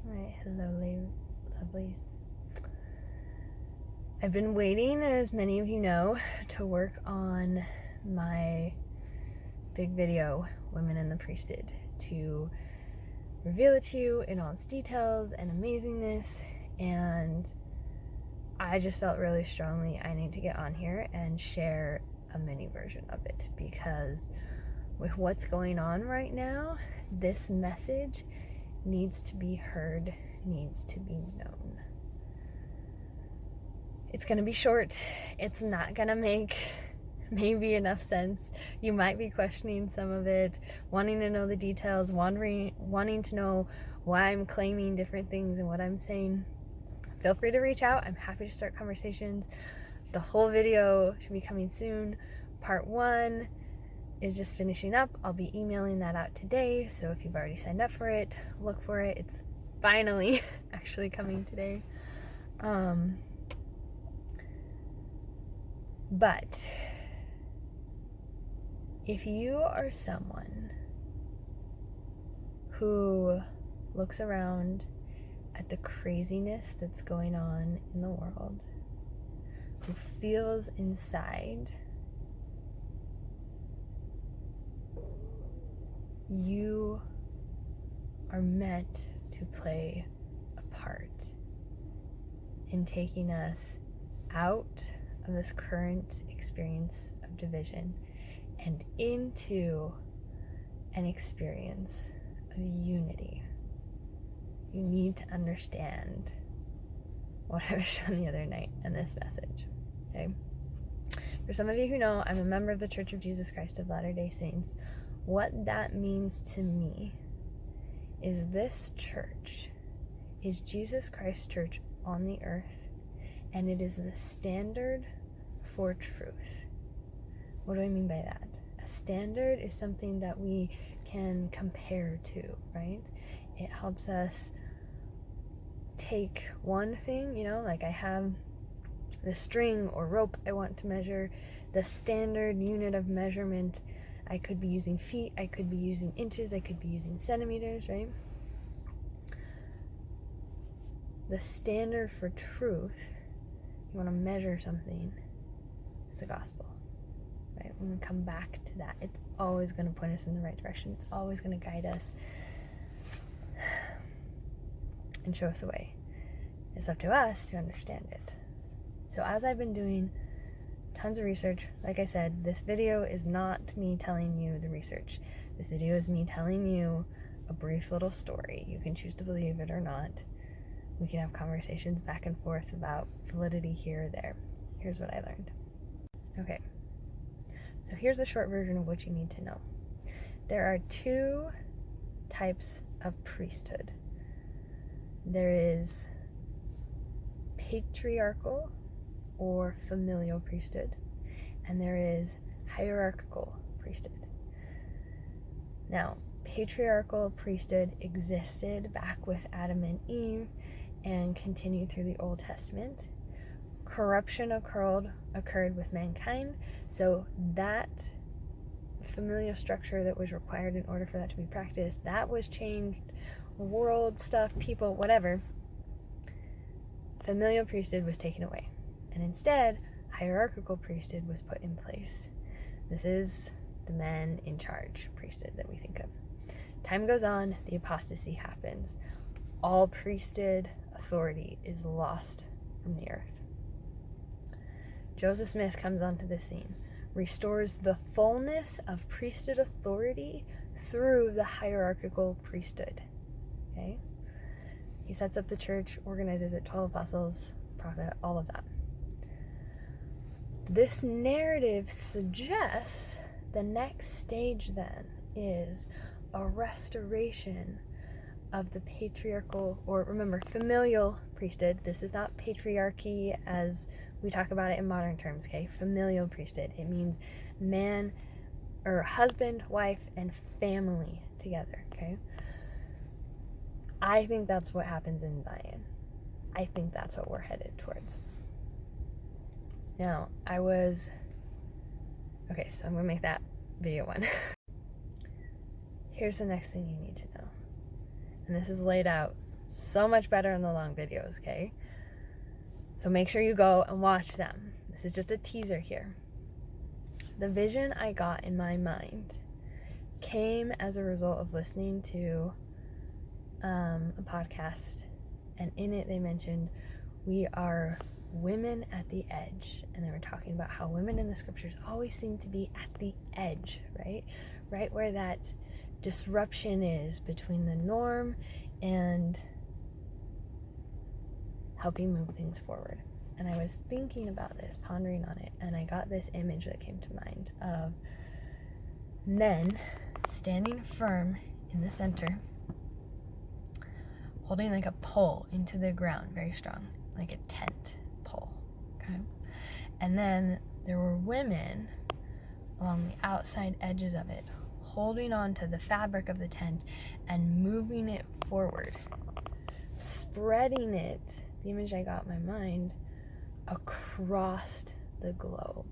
Alright, hello lovelies. I've been waiting, as many of you know, to work on my big video, Women in the Priesthood, to reveal it to you in all its details and amazingness, and I just felt really strongly I need to get on here and share a mini version of it, because with what's going on right now, this message needs to be heard, needs to be known. It's gonna be short. It's not gonna make maybe enough sense. You might be questioning some of it, wanting to know the details, wanting to know why I'm claiming different things and what I'm saying. Feel free to reach out. I'm happy to start conversations. The whole video should be coming soon. Part 1 is just finishing up. I'll be emailing that out today, so if you've already signed up for it, look for it. It's finally actually coming today. But if you are someone who looks around at the craziness that's going on in the world, who feels inside, you are meant to play a part in taking us out of this current experience of division and into an experience of unity. You need to understand what I was shown the other night in this message, okay? For some of you who know, I'm a member of the Church of Jesus Christ of Latter-day Saints. What that means to me is this church is Jesus Christ's church on the earth, and it is the standard for truth. What do I mean by that? A standard is something that we can compare to, right? It helps us take one thing, like I have the string or rope I want to measure, the standard unit of measurement. I could be using feet, I could be using inches, I could be using centimeters, right? The standard for truth, you want to measure something, is the gospel, right? When we come back to that, it's always going to point us in the right direction. It's always going to guide us and show us the way. It's up to us to understand it. So as I've been doing tons of research, like I said, this video is not me telling you the research. This video is me telling you a brief little story. You can choose to believe it or not. We can have conversations back and forth about validity here or there. Here's what I learned. Okay, so here's a short version of what you need to know. There are 2 types of priesthood. There is patriarchal or familial priesthood, and there is hierarchical priesthood. Now, patriarchal priesthood existed back with Adam and Eve and continued through the Old Testament. Corruption occurred with mankind, so that familial structure that was required in order for that to be practiced, that was changed. World stuff, people, whatever. Familial priesthood was taken away, and instead hierarchical priesthood was put in place. This is the men in charge priesthood that we think of. Time goes on, the apostasy happens. All priesthood authority is lost from the earth. Joseph Smith comes onto the scene, restores the fullness of priesthood authority through the hierarchical priesthood. Okay? He sets up the church, organizes it, 12 apostles, prophet, all of that. This narrative suggests the next stage then is a restoration of the patriarchal, or remember, familial priesthood. This is not patriarchy as we talk about it in modern terms, okay? Familial priesthood. It means man, or husband, wife, and family together, okay? I think that's what happens in Zion. I think that's what we're headed towards. Now, okay, so I'm going to make that video 1. Here's the next thing you need to know. And this is laid out So much better in the long videos, okay? So make sure you go and watch them. This is just a teaser here. The vision I got in my mind came as a result of listening to a podcast, and in it they mentioned we are women at the edge, and they were talking about how women in the scriptures always seem to be at the edge, right where that disruption is between the norm and helping move things forward. And I was thinking about this, pondering on it, and I got this image that came to mind of men standing firm in the center, holding like a pole into the ground, very strong, like a tent pole, okay? And then there were women along the outside edges of it, holding on to the fabric of the tent and moving it forward, spreading it, the image I got in my mind, across the globe.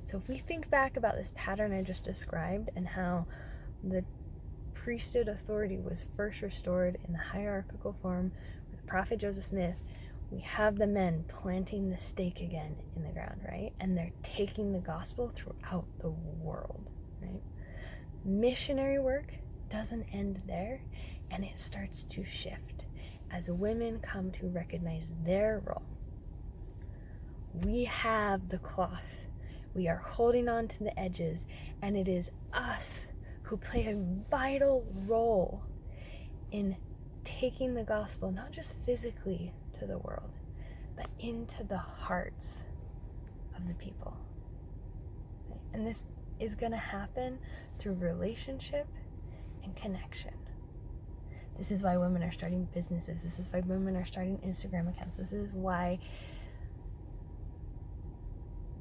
So if we think back about this pattern I just described and how the priesthood authority was first restored in the hierarchical form with the prophet Joseph Smith, we have the men planting the stake again in the ground, right? And they're taking the gospel throughout the world, right? Missionary work doesn't end there, and it starts to shift as women come to recognize their role. We have the cloth. We are holding on to the edges, and it is us who play a vital role in taking the gospel, not just physically to the world, but into the hearts of the people. Okay? And this is going to happen through relationship and connection. This is why women are starting businesses. This is why women are starting Instagram accounts. This is why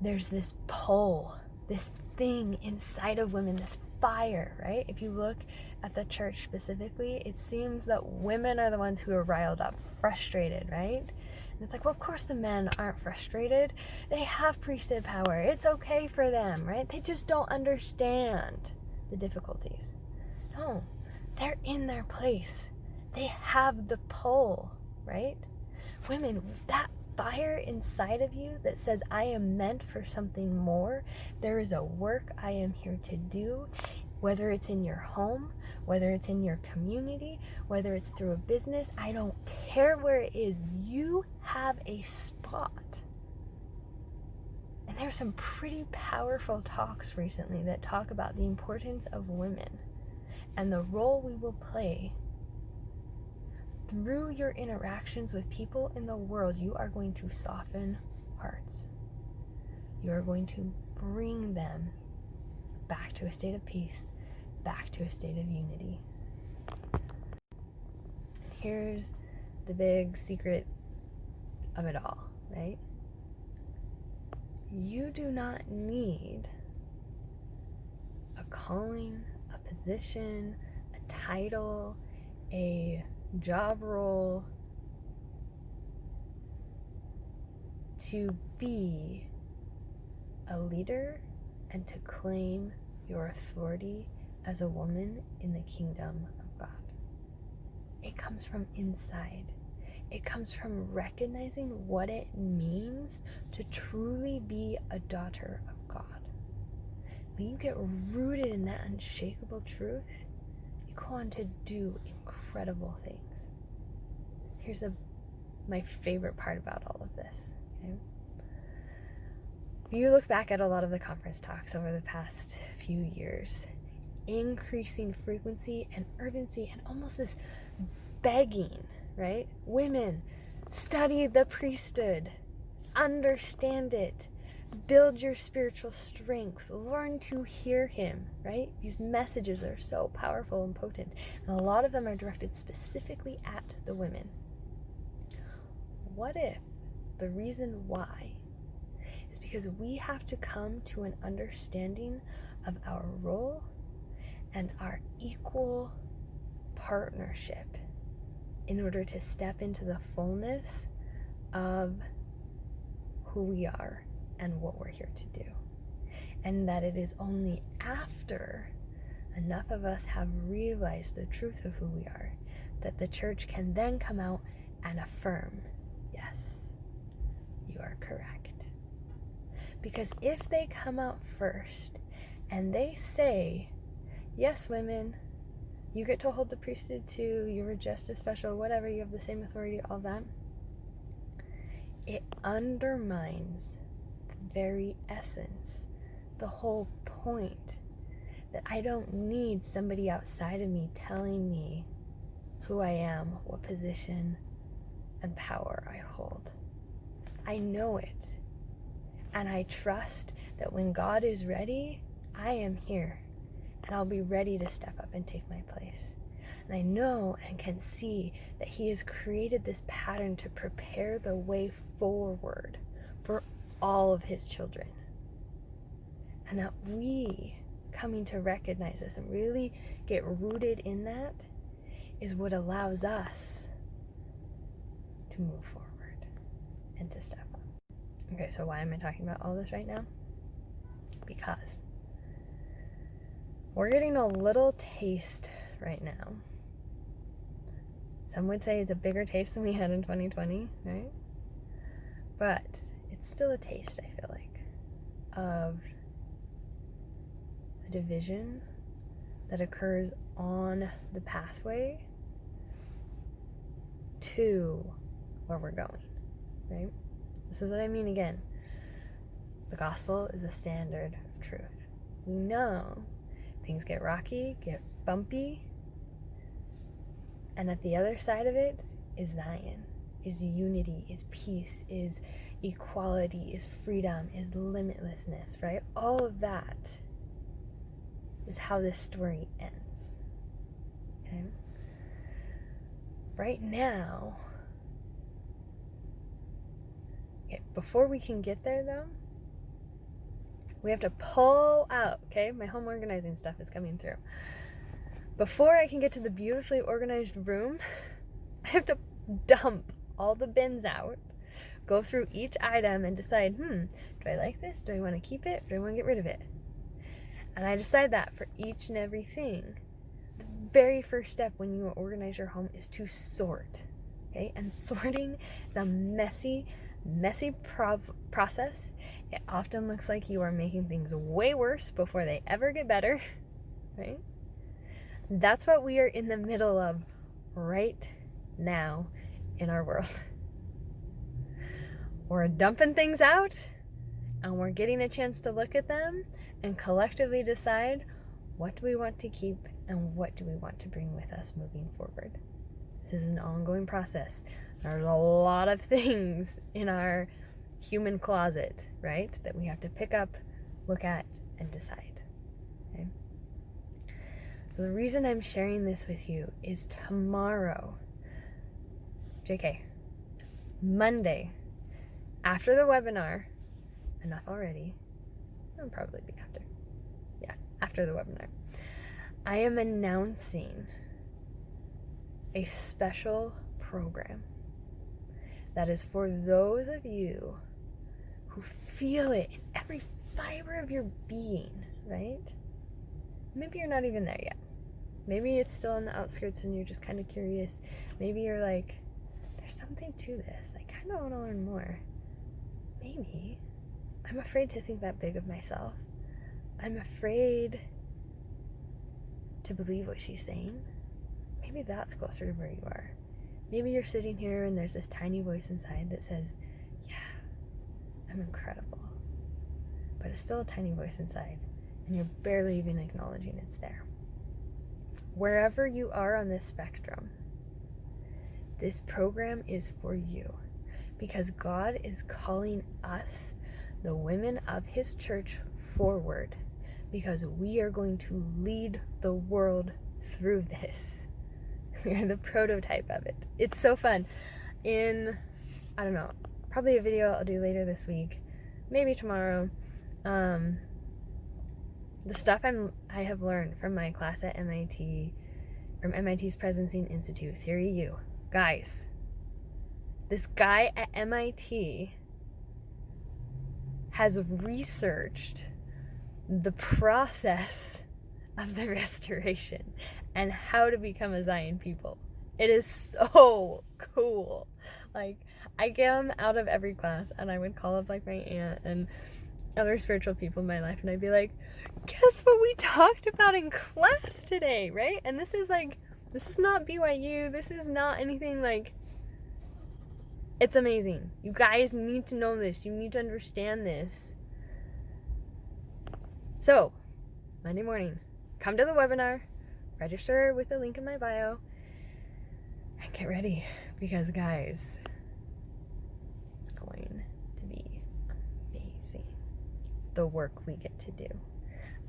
there's this pull, this thing inside of women, this fire, right? If you look at the church specifically, it seems that women are the ones who are riled up, frustrated, right? And it's like, well, of course the men aren't frustrated. They have priesthood power. It's okay for them, right? They just don't understand the difficulties. No, they're in their place. They have the pull, right? Women, that fire inside of you that says, I am meant for something more. There is a work I am here to do, whether it's in your home, whether it's in your community, whether it's through a business. I don't care where it is. You have a spot. And there's some pretty powerful talks recently that talk about the importance of women and the role we will play. Through your interactions with people in the world, you are going to soften hearts. You are going to bring them back to a state of peace, back to a state of unity. And here's the big secret of it all, right? You do not need a calling, a position, a title, a job role to be a leader and to claim your authority as a woman in the kingdom of God. It comes from inside. It comes from recognizing what it means to truly be a daughter of God. When you get rooted in that unshakable truth, you go on to do incredible things. Here's my favorite part about all of this. Okay? If you look back at a lot of the conference talks over the past few years, increasing frequency and urgency and almost this begging, right? Women, study the priesthood, understand it, build your spiritual strength, learn to hear him, right? These messages are so powerful and potent, and a lot of them are directed specifically at the women. What if the reason why is because we have to come to an understanding of our role and our equal partnership in order to step into the fullness of who we are and what we're here to do. And that it is only after enough of us have realized the truth of who we are that the church can then come out and affirm, yes, you are correct. Because if they come out first and they say, yes, women, you get to hold the priesthood too, you were just as special, whatever, you have the same authority, all that, it undermines the very essence, the whole point, that I don't need somebody outside of me telling me who I am, what position and power I hold. I know it. And I trust that when God is ready, I am here. And I'll be ready to step up and take my place. And I know and can see that He has created this pattern to prepare the way forward for all of His children. And that we coming to recognize this and really get rooted in that is what allows us to move forward and to step up. Okay, so why am I talking about all this right now? Because we're getting a little taste right now. Some would say it's a bigger taste than we had in 2020, right? But it's still a taste, I feel like, of a division that occurs on the pathway to where we're going, right? This is what I mean again. The gospel is a standard of truth. We know things get rocky, get bumpy, and at the other side of it is Zion, is unity, is peace, is equality, is freedom, is limitlessness, right? All of that is how this story ends, okay? Right now, okay, before we can get there though, we have to pull out, okay? My home organizing stuff is coming through. Before I can get to the beautifully organized room, I have to dump all the bins out, go through each item and decide, do I like this? Do I want to keep it? Do I want to get rid of it? And I decide that for each and everything. The very first step when you organize your home is to sort, okay? And sorting is a messy process. It often looks like you are making things way worse before they ever get better, right? That's what we are in the middle of right now in our world. We're dumping things out and we're getting a chance to look at them and collectively decide, what do we want to keep and what do we want to bring with us moving forward. This is an ongoing process. There's a lot of things in our human closet, right, that we have to pick up, look at, and decide. Okay? So the reason I'm sharing this with you is tomorrow, Monday, after the webinar, enough already, it'll probably be after the webinar, I am announcing a special program that is for those of you who feel it in every fiber of your being, right? Maybe you're not even there yet. Maybe it's still on the outskirts and you're just kind of curious. Maybe you're like, there's something to this. I kind of want to learn more. Maybe. I'm afraid to think that big of myself. I'm afraid to believe what she's saying. Maybe that's closer to where you are. Maybe you're sitting here and there's this tiny voice inside that says, yeah, I'm incredible. But it's still a tiny voice inside, and you're barely even acknowledging it's there. Wherever you are on this spectrum, this program is for you, because God is calling us, the women of His church, forward, because we are going to lead the world through this. We are the prototype of it. It's so fun. In, I don't know, probably a video I'll do later this week, maybe tomorrow, the stuff I have learned from my class at MIT, from MIT's Presencing Institute, Theory U. Guys, this guy at MIT has researched the process of the restoration and how to become a Zion people. It is so cool. Like, I came out of every class and I would call up like my aunt and other spiritual people in my life and I'd be like, guess what we talked about in class today, right? And this is not BYU. This is not anything like, it's amazing. You guys need to know this. You need to understand this. So, Monday morning, come to the webinar, register with the link in my bio, and get ready because, guys, it's going to be amazing, the work we get to do.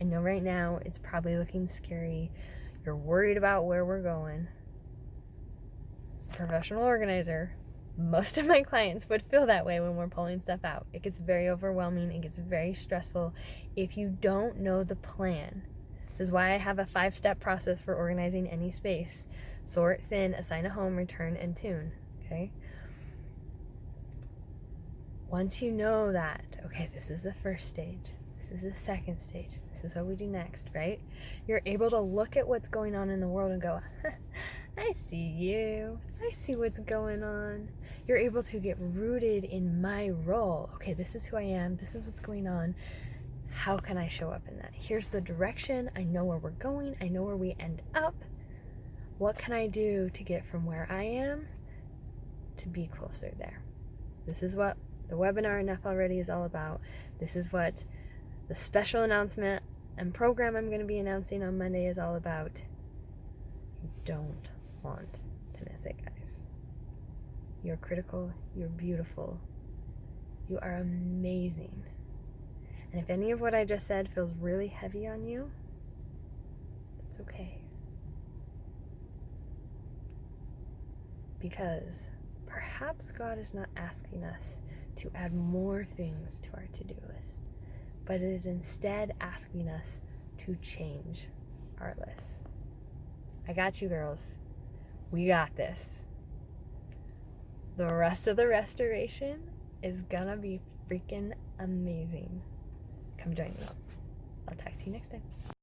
I know right now it's probably looking scary. You're worried about where we're going. As a professional organizer, most of my clients would feel that way when we're pulling stuff out. It gets very overwhelming. It gets very stressful if you don't know the plan. This is why I have a 5-step process for organizing any space. Sort, thin, assign a home, return, and tune. Okay? Once you know that, okay, this is the first stage. This is the second stage. This is what we do next, right? You're able to look at what's going on in the world and go, I see you. I see what's going on. You're able to get rooted in my role. Okay, this is who I am. This is what's going on. How can I show up in that? Here's the direction. I know where we're going. I know where we end up. What can I do to get from where I am to be closer there? This is what the webinar Enough Already is all about. This is what the special announcement and program I'm going to be announcing on Monday is all about. You don't want to miss it, guys. You're critical. You're beautiful. You are amazing. And if any of what I just said feels really heavy on you, it's okay. Because perhaps God is not asking us to add more things to our to-do list, but it is instead asking us to change our list. I got you, girls. We got this. The rest of the restoration is gonna be freaking amazing. Come join me. I'll talk to you next time.